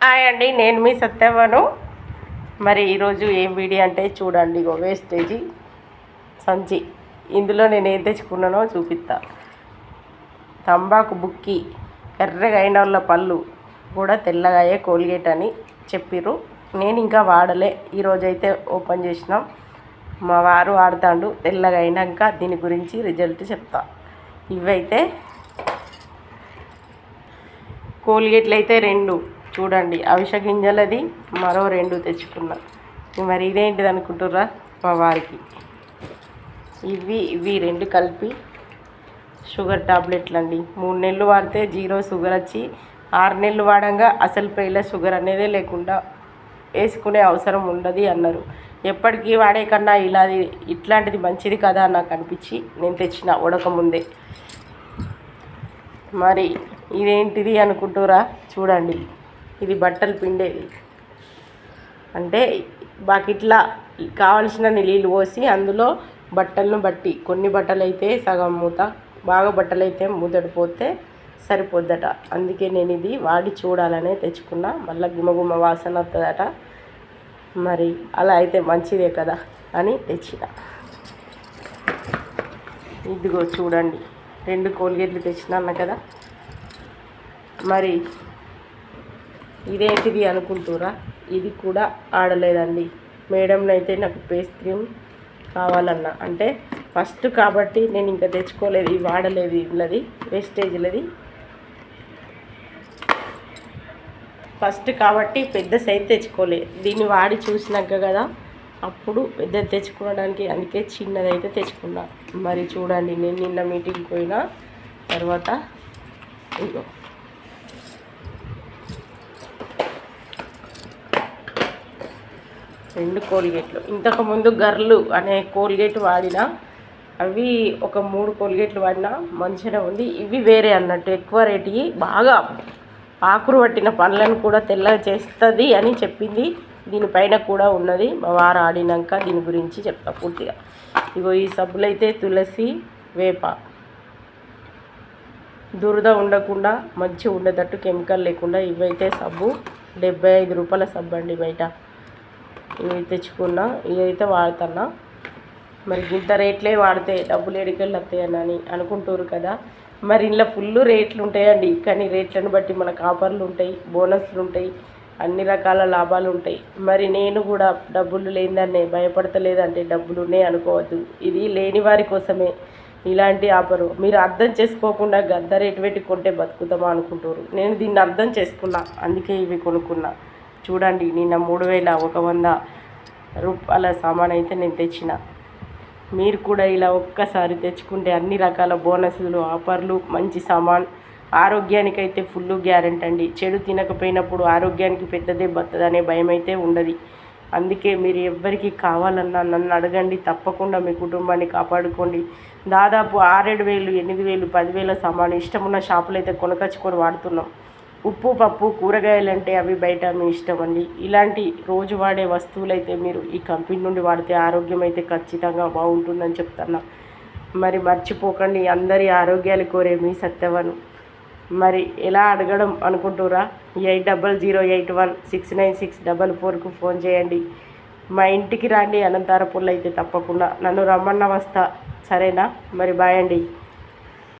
Hi అండి, నేను మీ సత్యవను. మరి ఈరోజు ఏం వీడియో అంటే చూడండి, వేస్టేజీ సంచి. ఇందులో నేను ఏం తెచ్చుకున్నానో చూపిస్తా. తంబాకు బుక్కి, ఎర్రగా అయిన వాళ్ళ పళ్ళు కూడా తెల్లగా అయ్యే కోల్గేట్ అని చెప్పిర్రు. నేను ఇంకా వాడలే, ఈరోజైతే ఓపెన్ చేసినాం. మా వారు వాడుతాడు. తెల్లగా అయినాక దీని గురించి రిజల్ట్ చెప్తా. ఇవైతే కోల్గేట్లు అయితే 2 చూడండి, అవిస గింజలది మరో 2 తెచ్చుకున్నా. మరి ఇదేంటిది అనుకుంటుర్రా? మా వారికి ఇవి 2 కలిపి షుగర్ టాబ్లెట్లు అండి. 3 నెలలు వాడితే 0 షుగర్ వచ్చి 6 నెలలు వాడంగా అసలు పైల షుగర్ అనేదే లేకుండా వేసుకునే అవసరం ఉండదు అన్నారు. ఎప్పటికీ వాడే కన్నా ఇట్లాంటిది మంచిది కదా నాకు అనిపించి నేను తెచ్చిన ఉడకముందే. మరి ఇదేంటిది అనుకుంటురా? చూడండి, ఇది బట్టలు పిండేది. అంటే బకెట్లా కావలసిన నీళ్ళు పోసి అందులో బట్టలను బట్టి, కొన్ని బట్టలు అయితే సగం మూత, బాగా బట్టలు అయితే మూతడిపోతే సరిపోద్దట. అందుకే నేను ఇది వాడి చూడాలనే తెచ్చుకున్నా. మళ్ళీ గుమగుమ వాసన వస్తుందట. మరి అలా అయితే మంచిదే కదా అని తెచ్చిన. ఇదిగో చూడండి, 2 కోల్గేట్లు తెచ్చిన అన్న కదా. మరి ఇదేంటిది అనుకుంటురా? ఇది కూడా ఆడలేదండి. మేడంనైతే నాకు ఫేస్ క్రీమ్ కావాలన్నా అంటే ఫస్ట్ కాబట్టి నేను ఇంకా తెచ్చుకోలేదు, ఇది వాడలేదు. ఇల్లది వేస్టేజ్లది ఫస్ట్ కాబట్టి పెద్ద సైజ్ తెచ్చుకోలేదు. దీన్ని వాడి చూసినాక కదా అప్పుడు పెద్దది తెచ్చుకోవడానికి, అందుకే చిన్నదైతే తెచ్చుకున్నా. మరి చూడండి, నేను నిన్న మీటింగ్కి పోయిన తర్వాత ఇగో 2 కోల్గేట్లు. ఇంతకుముందు గర్లు అనే కోల్గేట్ వాడిన, అవి ఒక 3 కోల్గేట్లు వాడినా మంచిగా ఉంది. ఇవి వేరే అన్నట్టు, ఎక్కువ రేటుకి బాగా ఆకురు పట్టిన పనులను కూడా తెల్లగా చేస్తుంది అని చెప్పింది. దీనిపైన కూడా ఉన్నది. మా వారు ఆడినాక దీని గురించి చెప్తా పూర్తిగా. ఇగో ఈ సబ్బులు అయితే తులసి, వేప, దురద ఉండకుండా మంచిగా ఉండేటట్టు కెమికల్ లేకుండా. ఇవైతే సబ్బు 75 రూపాయల సబ్బు అండి బయట. ఇవి తెచ్చుకున్నా, ఇవైతే వాడుతున్నా. మరి ఇంత రేట్లే వాడితే డబ్బులు ఎడికెళ్ళి వస్తాయని అనుకుంటారు కదా. మరి ఇంట్లో ఫుల్ రేట్లు ఉంటాయండి, కానీ రేట్లను బట్టి మనకు ఆఫర్లు ఉంటాయి, బోనస్లు ఉంటాయి, అన్ని రకాల లాభాలు ఉంటాయి. మరి నేను కూడా డబ్బులు లేనిదాన్నే భయపడతలేదంటే డబ్బులు ఉన్నాయి అనుకోవద్దు. ఇది లేని వారి కోసమే ఇలాంటి ఆఫరు. మీరు అర్థం చేసుకోకుండా గద్ద రేటు పెట్టి కొంటే బతుకుతామా అనుకుంటారు. నేను దీన్ని అర్థం చేసుకున్నా, అందుకే ఇవి కొనుక్కున్నా. చూడండి, నిన్న 3100 రూపాయల సామాన్ అయితే నేను తెచ్చిన. మీరు కూడా ఇలా ఒక్కసారి తెచ్చుకుంటే అన్ని రకాల బోనస్లు, ఆఫర్లు, మంచి సామాన్. ఆరోగ్యానికి అయితే ఫుల్ గ్యారెంటీ అండి. చెడు తినకపోయినప్పుడు ఆరోగ్యానికి పెద్దదే బద్దదనే భయం అయితే ఉండదు. అందుకే మీరు ఎవ్వరికి కావాలన్నా నన్ను అడగండి, తప్పకుండా మీ కుటుంబాన్ని కాపాడుకోండి. దాదాపు 6,000, 8,000, 10,000 సామాను ఇష్టమున్న షాపులు అయితే కొనకొచ్చుకొని వాడుతున్నాం. ఉప్పు, పప్పు, కూరగాయలు అంటే అవి బయట మీ ఇష్టం అండి. ఇలాంటి రోజు వాడే వస్తువులు అయితే మీరు ఈ కంపెనీ నుండి వాడితే ఆరోగ్యం అయితే ఖచ్చితంగా బాగుంటుందని చెప్తున్నా. మరి మర్చిపోకండి, అందరి ఆరోగ్యాలు కోరే మీ సత్యవను. మరి ఎలా అడగడం అనుకుంటురా? 8008169644కు ఫోన్ చేయండి. మా ఇంటికి రండి, అనంతరపుల్లో అయితే తప్పకుండా. నన్ను రమ్మన్న వస్తా, సరేనా? మరి బాయ్ అండి.